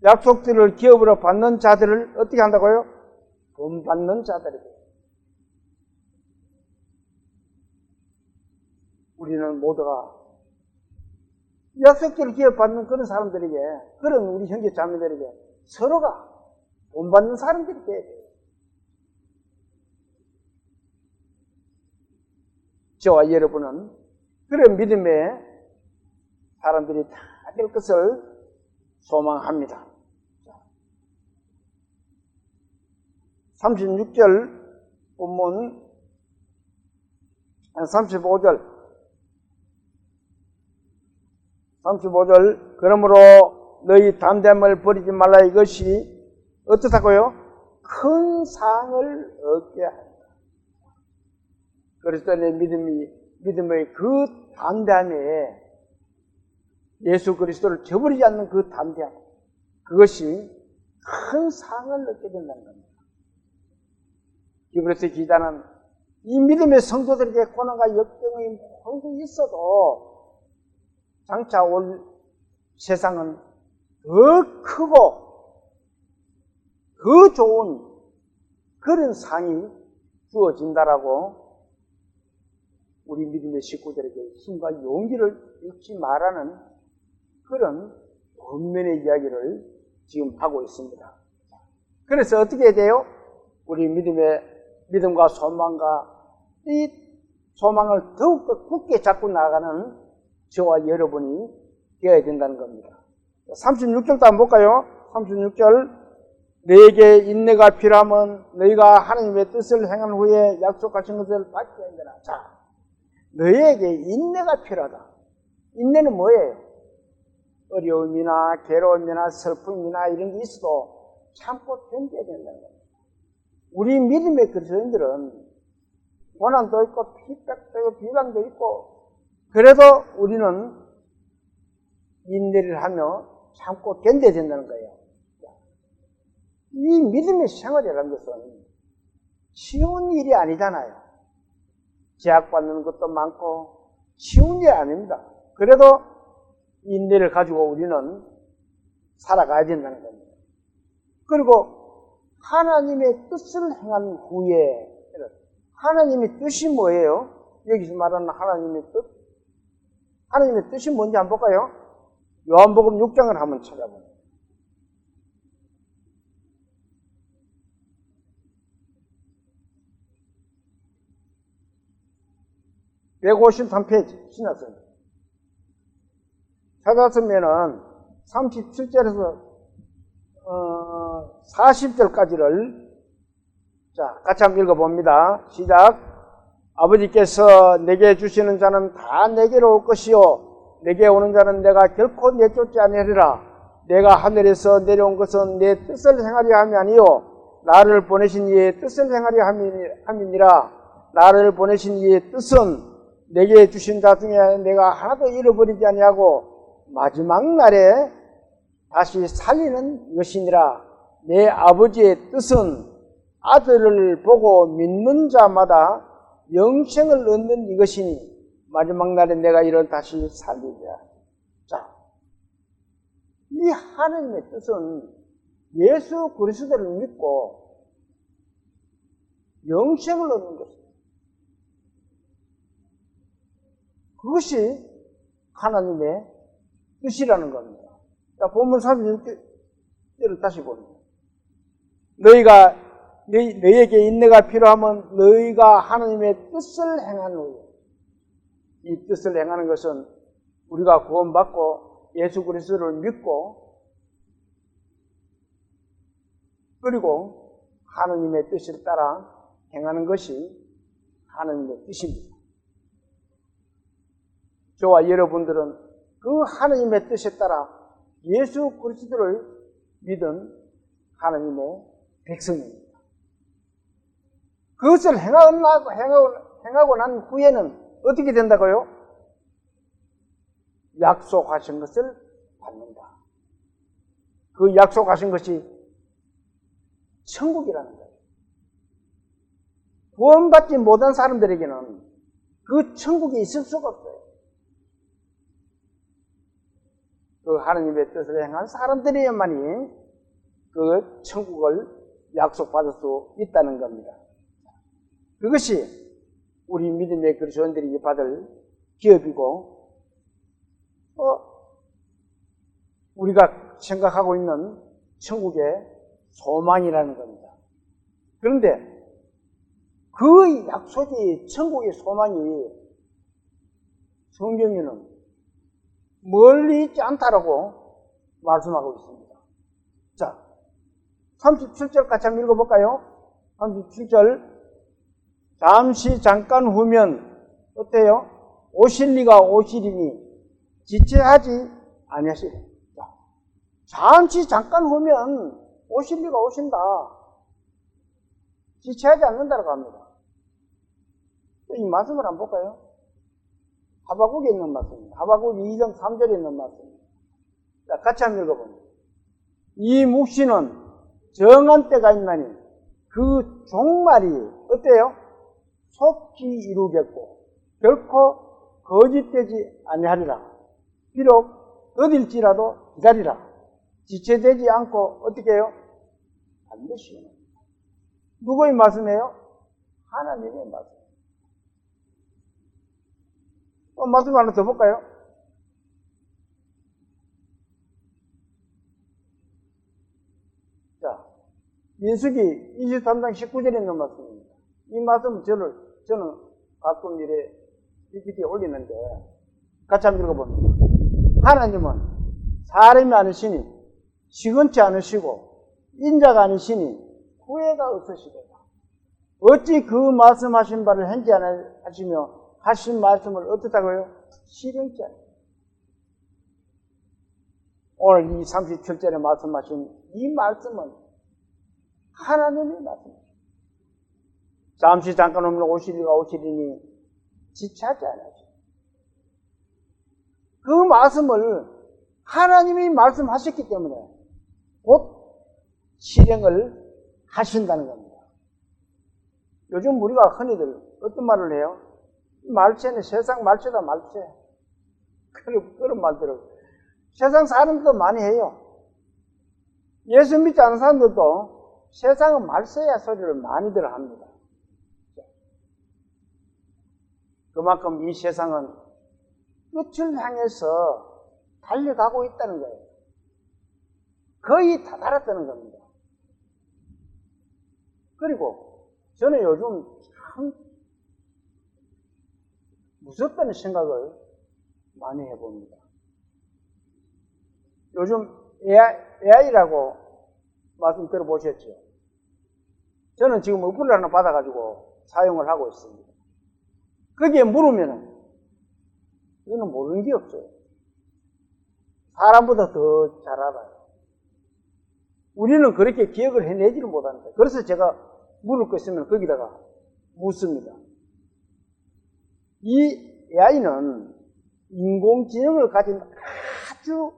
A: 약속들을 기업으로 받는 자들을 어떻게 한다고요? 본받는 자들에게. 우리는 모두가 약속들을 기업받는 그런 사람들에게, 그런 우리 형제 자매들에게 서로가 본받는 사람들이 돼야 돼요. 저와 여러분은 그런 믿음의 사람들이 다 될 것을 소망합니다. 36절 본문 35절 그러므로 너희 담대함을 버리지 말라. 이것이 어떻다고요? 큰 상을 얻게 한다. 그리스도의 믿음의 그 담대함에 예수 그리스도를 저버리지 않는 그 담대함, 그것이 큰 상을 얻게 된다는 겁니다. 히브리서 기자는 이 믿음의 성도들에게 고난과 역경이 모두 있어도 장차 올 세상은 더 크고 더 좋은 그런 상이 주어진다라고 우리 믿음의 식구들에게 힘과 용기를 잃지 말라는 그런 권면의 이야기를 지금 하고 있습니다. 그래서 어떻게 해야 돼요? 우리 믿음과 소망과 이 소망을 더욱더 굳게 잡고 나가는 저와 여러분이 되어야 된다는 겁니다. 36절도 한번 볼까요? 36절. 너에게 인내가 필요하면 너희가 하나님의 뜻을 행한 후에 약속하신 것을 받게 하리라. 자, 너희에게 인내가 필요하다. 인내는 뭐예요? 어려움이나 괴로움이나 슬픔이나 이런 게 있어도 참고 견뎌야 된다는 거예요. 우리 믿음의 그리스도인들은 고난도 있고 핍박도 있고 비방도 있고 그래도 우리는 인내를 하며 참고 견뎌야 된다는 거예요. 이 믿음의 생활이라는 것은 쉬운 일이 아니잖아요. 제약받는 것도 많고 쉬운 일이 아닙니다. 그래도 인내를 가지고 우리는 살아가야 된다는 겁니다. 그리고 하나님의 뜻을 행한 후에, 하나님의 뜻이 뭐예요? 여기서 말하는 하나님의 뜻? 하나님의 뜻이 뭔지 한번 볼까요? 요한복음 6장을 한번 찾아보세요. 153페이지 신약성경 찾았으면은 37절에서 40절까지를 자 같이 한번 읽어봅니다. 시작. 아버지께서 내게 주시는 자는 다 내게로 올 것이요 내게 오는 자는 내가 결코 내쫓지 아니하리라. 내가 하늘에서 내려온 것은 내 뜻을 행하려 함이 아니요 나를 보내신 이의 뜻을 행하려 함이니라. 나를 보내신 이의 뜻은 내게 주신 자 중에 내가 하나도 잃어버리지 아니하고 마지막 날에 다시 살리는 것이니라. 내 아버지의 뜻은 아들을 보고 믿는 자마다 영생을 얻는 이것이니 마지막 날에 내가 이를 다시 살리리라. 자, 이 하나님의 뜻은 예수 그리스도를 믿고 영생을 얻는 것입니다. 그것이 하나님의 뜻이라는 겁니다. 자, 본문 36절을 다시 봅니다. 너희에게 인내가 필요하면 너희가 하나님의 뜻을 행한 후에 이 뜻을 행하는 것은 우리가 구원받고 예수 그리스도를 믿고 그리고 하나님의 뜻을 따라 행하는 것이 하나님의 뜻입니다. 저와 여러분들은 그 하나님의 뜻에 따라 예수 그리스도를 믿은 하나님의 백성입니다. 그것을 행하고 난 후에는 어떻게 된다고요? 약속하신 것을 받는다. 그 약속하신 것이 천국이라는 거예요. 구원받지 못한 사람들에게는 그 천국이 있을 수가 없어요. 그 하나님의 뜻을 행한 사람들이야만이 그 천국을 약속받을 수 있다는 겁니다. 그것이 우리 믿음의 그리스도인들이 받을 기업이고 우리가 생각하고 있는 천국의 소망이라는 겁니다. 그런데 그 약속이 천국의 소망이 성경에는 멀리 있지 않다라고 말씀하고 있습니다. 자, 37절 같이 한번 읽어볼까요? 37절. 잠시 잠깐 후면 어때요? 오실 리가 오시리니 지체하지 아니하시리. 잠시 잠깐 후면 오실 리가 오신다. 지체하지 않는다고 합니다. 이 말씀을 한번 볼까요? 하박국에 있는 말씀입니다. 하박국 2장 3절에 있는 말씀입니다. 자, 같이 한번 읽어봅니다. 이 묵시는 정한 때가 있나니 그 종말이 어때요? 속히 이루겠고 결코 거짓되지 아니하리라. 비록 더딜지라도 기다리라. 지체되지 않고 어떻게 해요? 반드시. 누구의 말씀이에요? 하나님의 말씀. 또 말씀 하나 더 볼까요? 자, 민수기 23장 19절에 있는 말씀입니다. 이 말씀은 저는 가끔 이래 PPT에 올리는데 같이 한번 읽어봅니다. 하나님은 사람이 아니시니 시건치 않으시고 인자가 아니시니 후회가 없으시도다. 어찌 그 말씀하신 바를 행치 않으시며 하신 말씀을 어떻다고요? 실행치 않아요. 오늘 이 37절에 말씀하신 이 말씀은 하나님의 말씀입니다. 잠시 잠깐 오면 오시리가 오시리니 지체하지 않아요. 그 말씀을 하나님이 말씀하셨기 때문에 곧 실행을 하신다는 겁니다. 요즘 우리가 흔히들 어떤 말을 해요? 말세는 세상 말세다 말세. 그런 말들을 세상 사람들도 많이 해요. 예수 믿지 않는 사람들도 세상은 말세야 소리를 많이들 합니다. 그만큼 이 세상은 끝을 향해서 달려가고 있다는 거예요. 거의 다다랐다는 겁니다. 그리고 저는 요즘 참 무섭다는 생각을 많이 해봅니다. 요즘 AI라고 말씀 들어보셨죠? 저는 지금 어플을 하나 받아가지고 사용을 하고 있습니다. 거기에 물으면은 이거는 모르는 게 없어요. 사람보다 더 잘 알아요. 우리는 그렇게 기억을 해내지를 못합니다. 그래서 제가 물을 거 있으면 거기다가 묻습니다. 이 AI는 인공지능을 가진 아주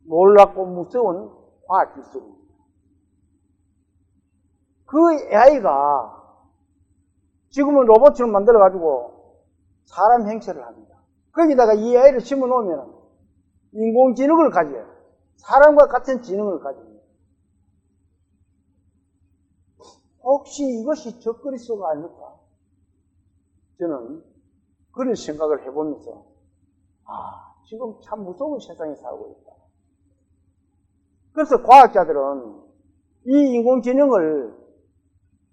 A: 놀랍고 무서운 과학기술입니다. 그 AI가 지금은 로봇처럼 만들어가지고 사람 행세를 합니다. 거기다가 이 AI를 심어놓으면 인공지능을 가져요. 사람과 같은 지능을 가집니다. 혹시 이것이 적그리스도가 아닐까? 저는 그런 생각을 해보면서 지금 참 무서운 세상에 살고 있다. 그래서 과학자들은 이 인공지능을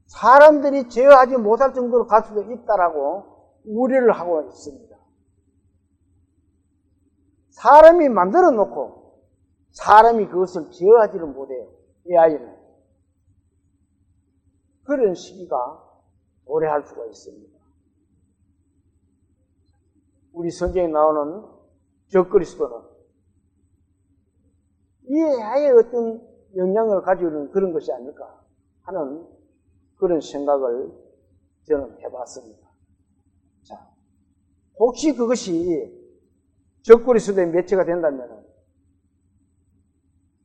A: 사람들이 제어하지 못할 정도로 갈 수도 있다라고 우려를 하고 있습니다. 사람이 만들어 놓고 사람이 그것을 제어하지를 못해요. AI는. 그런 시기가 도래할 수가 있습니다. 우리 성경에 나오는 적그리스도는 이 AI의 어떤 영향을 가지고 있는 그런 것이 아닐까 하는 그런 생각을 저는 해봤습니다. 자, 혹시 그것이 적그리스도의 매체가 된다면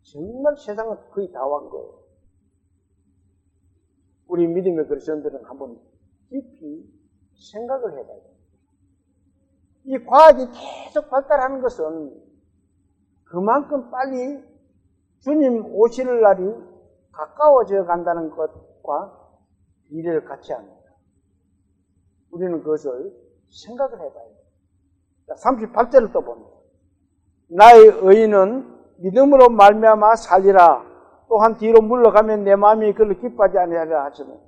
A: 정말 세상은 거의 다 완 거예요. 우리 믿음의 그리스도인들은 한번 깊이 생각을 해봐야 돼요. 이 과학이 계속 발달하는 것은 그만큼 빨리 주님 오실 날이 가까워져 간다는 것과 비례를 같이 합니다. 우리는 그것을 생각을 해봐야 돼요. 38절을 또 봅니다. 나의 의인은 믿음으로 말미암아 살리라. 또한 뒤로 물러가면 내 마음이 그를 기뻐하지 아니하리라 하시는.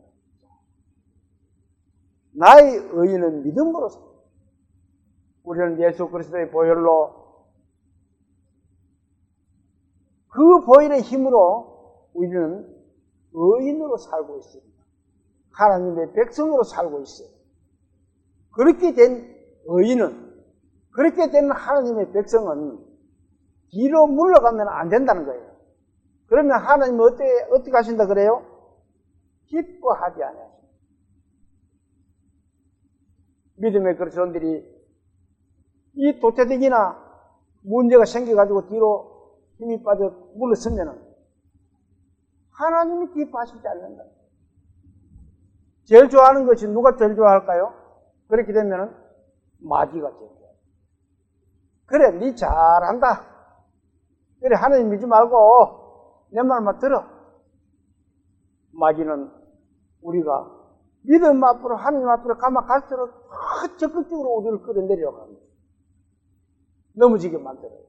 A: 나의 의인은 믿음으로 살리라. 우리는 예수 그리스도의 보혈로 그 보혈의 힘으로 우리는 의인으로 살고 있습니다. 하나님의 백성으로 살고 있어요. 그렇게 된 의인은, 그렇게 된 하나님의 백성은 뒤로 물러가면 안 된다는 거예요. 그러면 하나님은 어떻게 하신다 그래요? 기뻐하지 않으십니다. 믿음의 그리스도인들이 이 도태되기나 문제가 생겨가지고 뒤로 힘이 빠져 물러서면은 하나님이 기뻐하시지 않는다. 제일 좋아하는 것이 누가 제일 좋아할까요? 그렇게 되면은 마귀가 제일 좋아해요. 그래, 니 잘한다. 그래, 하나님 믿지 말고 내 말만 들어. 마귀는 우리가 믿음 앞으로 하나님 앞으로 가면 갈수록 더 적극적으로 우리를 끌어내려고 합니다. 넘어지게 만들어요.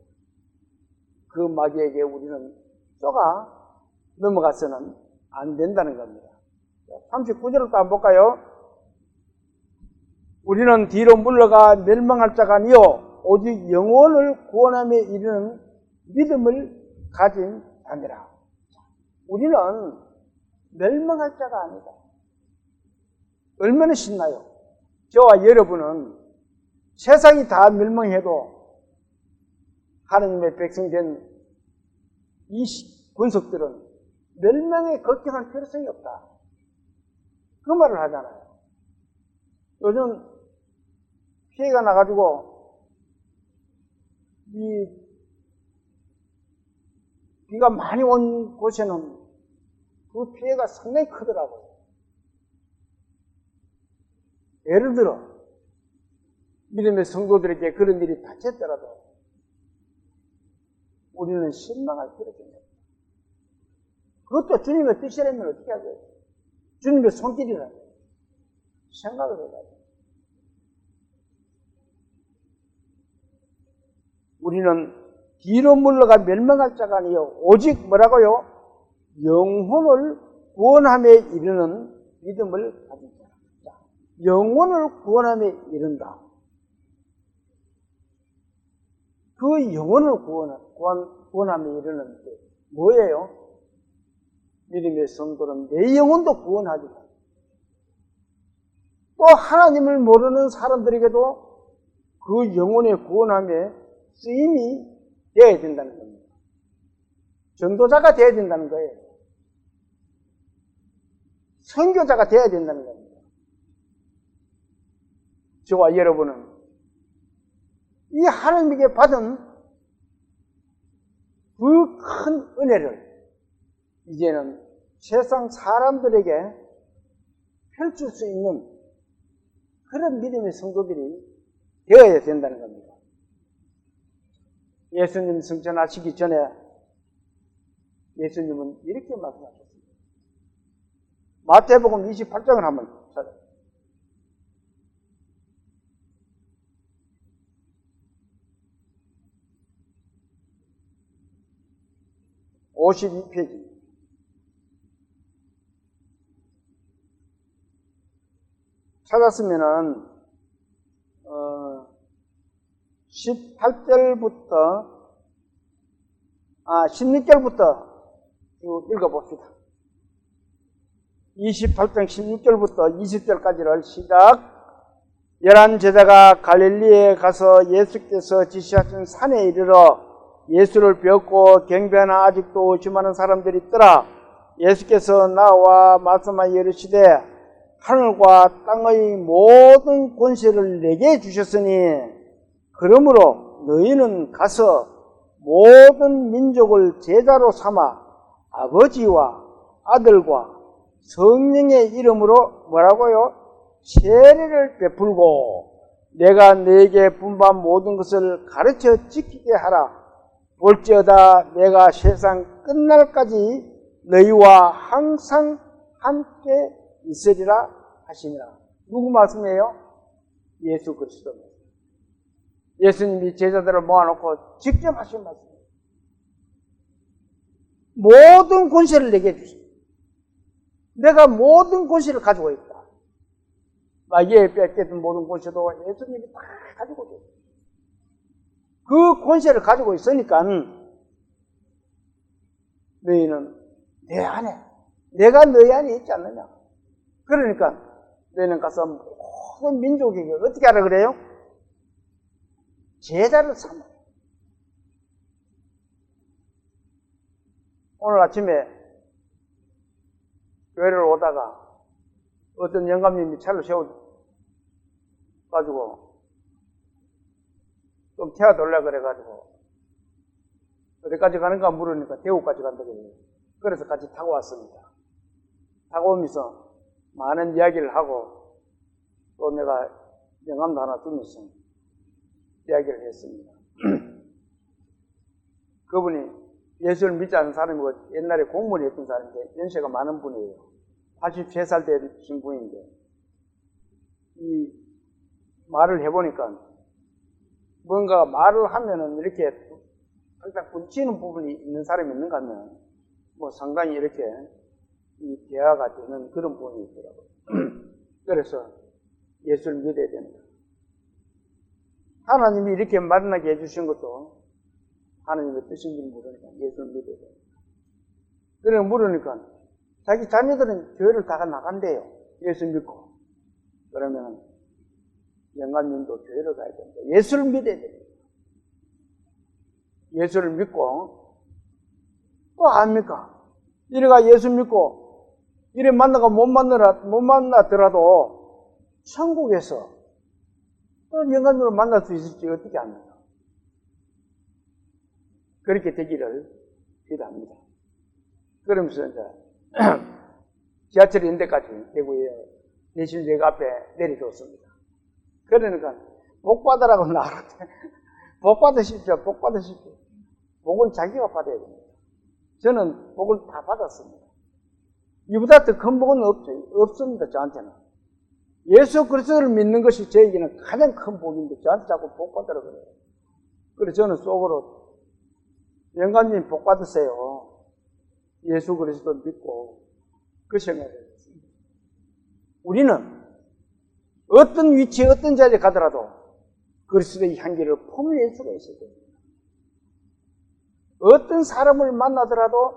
A: 그 마귀에게 우리는 쏘가 넘어가서는 안 된다는 겁니다. 39절을 또 한번 볼까요? 우리는 뒤로 물러가 멸망할 자가 아니요 오직 영혼을 구원함에 이르는 믿음을 가진 자니라. 우리는 멸망할 자가 아니다. 얼마나 신나요? 저와 여러분은 세상이 다 멸망해도 하나님의 백성된 이 권속들은 멸망에 걱정할 필요성이 없다. 그 말을 하잖아요. 요즘 피해가 나가지고 이 비가 많이 온 곳에는 그 피해가 상당히 크더라고요. 예를 들어 믿음의 성도들에게 그런 일이 닥쳤더라도 우리는 실망할 필요가 없습니다. 그것도 주님의 뜻이라면 어떻게 하죠? 주님의 손길이라면 생각을 해봐야 돼요. 우리는 뒤로 물러가 멸망할 자가 아니요 오직 뭐라고요? 영혼을 구원함에 이르는 믿음을 가진 자. 영혼을 구원함에 이른다. 그 영혼을 구원함에 이르는 게 뭐예요? 믿음의 성도는 내 영혼도 구원하지. 또 하나님을 모르는 사람들에게도 그 영혼의 구원함에 쓰임이 되어야 된다는 겁니다. 전도자가 되어야 된다는 거예요. 선교자가 되어야 된다는 겁니다. 저와 여러분은 이 하나님에게 받은 그 큰 은혜를 이제는 세상 사람들에게 펼칠 수 있는 그런 믿음의 성도들이 되어야 된다는 겁니다. 예수님 승천하시기 전에 예수님은 이렇게 말씀하셨습니다. 마태복음 28장을 한번 찾아보세요. 52페이지. 찾았으면은 18절부터 16절부터 쭉 읽어봅시다. 28장 16절부터 20절까지를 시작. 11 제자가 갈릴리에 가서 예수께서 지시하신 산에 이르러 예수를 뵙고 경배하나 아직도 의심하는 사람들이 있더라. 예수께서 나와 말씀하여 이르시되 하늘과 땅의 모든 권세를 내게 주셨으니 그러므로 너희는 가서 모든 민족을 제자로 삼아 아버지와 아들과 성령의 이름으로 뭐라고요? 세례를 베풀고 내가 너에게 분부한 모든 것을 가르쳐 지키게 하라. 볼지어다 내가 세상 끝날까지 너희와 항상 함께 있으리라 하시니라. 누구 말씀이에요? 예수 그리스도. 예수님이 제자들을 모아놓고 직접 하신 말씀이에요. 모든 권세를 내게 주십니다. 내가 모든 권세를 가지고 있다. 마귀에 뺏겼던 모든 권세도 예수님이 다 가지고 있어요. 그 권세를 가지고 있으니까 너희는 내 안에, 내가 너희 안에 있지 않느냐. 그러니까 너희는 가서 모든 민족에게 어떻게 하라 그래요? 제자를 삼아. 오늘 아침에 교회를 오다가 어떤 영감님이 차를 세워가지고 좀 태워달라 그래가지고 어디까지 가는가 물으니까 대구까지 간다고 해요. 그래서 같이 타고 왔습니다. 타고 오면서 많은 이야기를 하고 또 내가 영감도 하나 주면서 이야기를 했습니다. 그분이 예수를 믿지 않는 사람이고 옛날에 공무원 했던 사람인데 연세가 많은 분이에요. 83살 되신 분인데 이 말을 해보니까 뭔가 말을 하면은 이렇게 살짝 부딪히는 부분이 있는 사람이 있는가 하면 뭐 상당히 이렇게 이 대화가 되는 그런 부분이 있더라고요. 그래서 예수를 믿어야 되는 거예요. 하나님이 이렇게 만나게 해주신 것도 하나님의 뜻인지 모르니까 예수를 믿어야 돼요. 그래 물으니까 자기 자녀들은 교회를 다 나간대요. 예수 믿고. 그러면 영감님도 교회를 가야 된다. 예수를 믿어야 돼요. 예수를 믿고 또 압니까? 이래가 예수 믿고 이래 만나가 못 만나더라도 천국에서 또 영감님을 만날 수 있을지 어떻게 압니까? 그렇게 되기를 기도합니다. 그러면서 이제 지하철 인대까지 대구에 내신대가 앞에 내려줬습니다. 그러니까 복 받으라고 나한테 복 받으십시오. 복 받으십시오. 복은 자기가 받아야 됩니다. 저는 복을 다 받았습니다. 이보다 더 큰 복은 없습니다. 저한테는. 예수 그리스도를 믿는 것이 저에게는 가장 큰 복인데 저한테 자꾸 복 받으라고 그래요. 그래서 저는 속으로 영감님 복 받으세요. 예수 그리스도 믿고 그 생각을 했습니다. 우리는 어떤 위치에 어떤 자리에 가더라도 그리스도의 향기를 품을 수가 있어야 됩니다. 어떤 사람을 만나더라도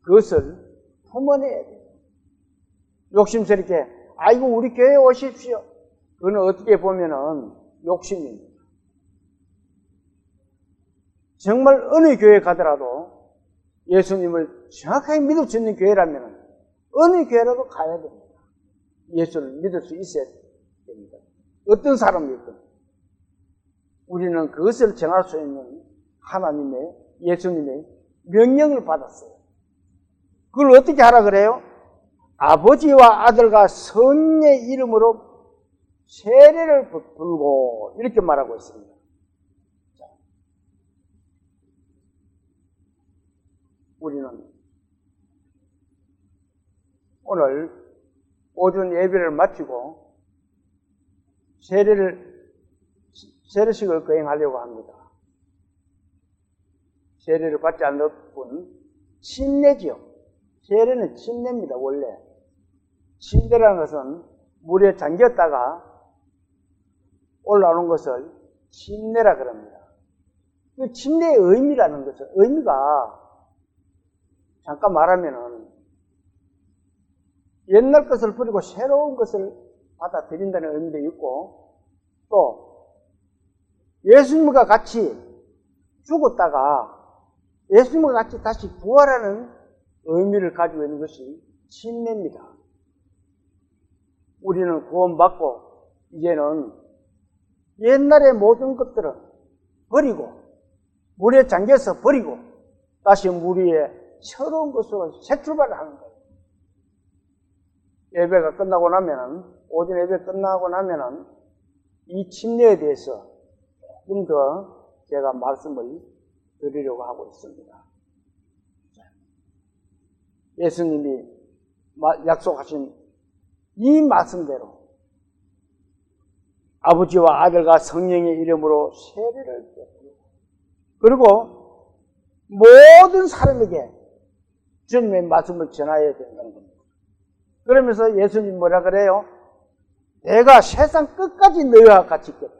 A: 그것을 품어내야 돼요. 욕심스럽게 아이고 우리 교회에 오십시오. 그건 어떻게 보면은 욕심입니다. 정말 어느 교회에 가더라도 예수님을 정확하게 믿을 수 있는 교회라면 어느 교회라도 가야 됩니다. 예수를 믿을 수 있어야 됩니다. 어떤 사람이든 우리는 그것을 정할 수 있는 하나님의 예수님의 명령을 받았어요. 그걸 어떻게 하라 그래요? 아버지와 아들과 성령의 이름으로 세례를 부르고 이렇게 말하고 있습니다. 우리는 오늘 오전 예배를 마치고 세례식을 거행하려고 합니다. 세례를 받지 않는 분 침례지요. 세례는 침례입니다. 원래 침례라는 것은 물에 잠겼다가 올라오는 것을 침례라 그럽니다. 그 침례의 의미라는 것은 의미가 잠깐 말하면은 옛날 것을 버리고 새로운 것을 받아들인다는 의미도 있고 또 예수님과 같이 죽었다가 예수님과 같이 다시 부활하는 의미를 가지고 있는 것이 침례입니다. 우리는 구원받고 이제는 옛날의 모든 것들은 버리고 물에 잠겨서 버리고 다시 물 위에 새로운 것으로 새 출발을 하는 거예요. 예배가 끝나고 나면은 오전 예배 끝나고 나면은 이 침례에 대해서 조금 더 제가 말씀을 드리려고 하고 있습니다. 예수님이 약속하신 이 말씀대로 아버지와 아들과 성령의 이름으로 세례를 베풀고 그리고 모든 사람에게 주님의 말씀을 전해야 된다는 겁니다. 그러면서 예수님 뭐라 그래요? 내가 세상 끝까지 너희와 같이 있겠다.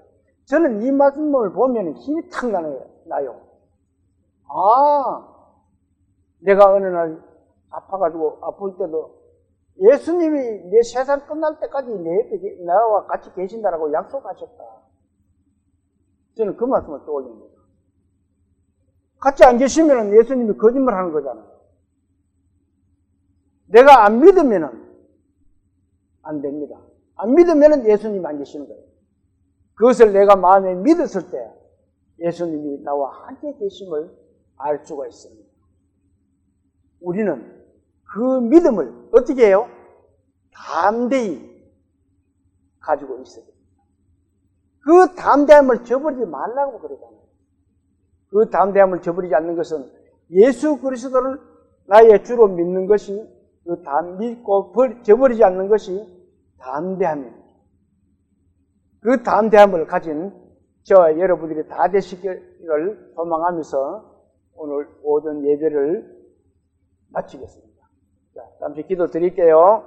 A: 저는 이 말씀을 보면 힘이 탁 나요. 내가 어느 날 아파가지고 아플 때도 예수님이 내 세상 끝날 때까지 나와 같이 계신다라고 약속하셨다. 저는 그 말씀을 떠올립니다. 같이 안 계시면 예수님이 거짓말 하는 거잖아요. 내가 안 믿으면 안 됩니다. 안 믿으면 예수님이 안 계시는 거예요. 그것을 내가 마음에 믿었을 때 예수님이 나와 함께 계심을 알 수가 있습니다. 우리는 그 믿음을 어떻게 해요? 담대히 가지고 있어야 됩니다. 그 담대함을 저버리지 말라고 그러잖아요. 그 담대함을 저버리지 않는 것은 예수 그리스도를 나의 주로 믿는 것이 믿고 저버리지 않는 것이 담대함입니다. 그 담대함을 가진 저와 여러분들이 다 되시기를 소망하면서 오늘 오전 예배를 마치겠습니다. 자, 잠시 기도 드릴게요.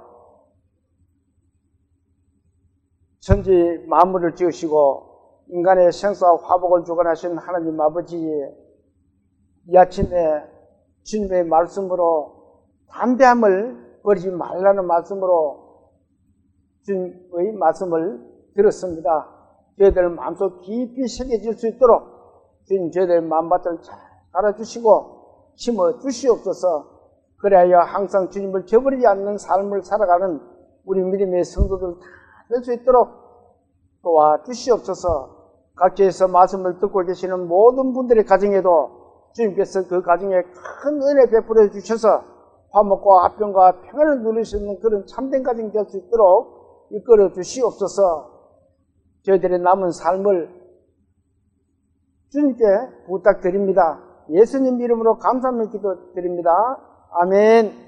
A: 천지 만물을 지으시고 인간의 생사와 화복을 주관하신 하나님 아버지, 이 아침에 주님의 말씀으로 담대함을 버리지 말라는 말씀으로 주님의 말씀을 들었습니다. 저희들 마음속 깊이 새겨질 수 있도록 주님 저희들 마음밭을 잘 갈아주시고 심어 주시옵소서. 그래야 항상 주님을 저버리지 않는 삶을 살아가는 우리 믿음의 성도들 다 될 수 있도록 도와주시옵소서. 각지에서 말씀을 듣고 계시는 모든 분들의 가정에도 주님께서 그 가정에 큰 은혜 베풀어 주셔서 화목과 화평과 평안을 누릴 수 있는 그런 참된 가정이 될 수 있도록 이끌어 주시옵소서. 저희들의 남은 삶을 주님께 부탁드립니다. 예수님 이름으로 감사하며 기도드립니다. 아멘.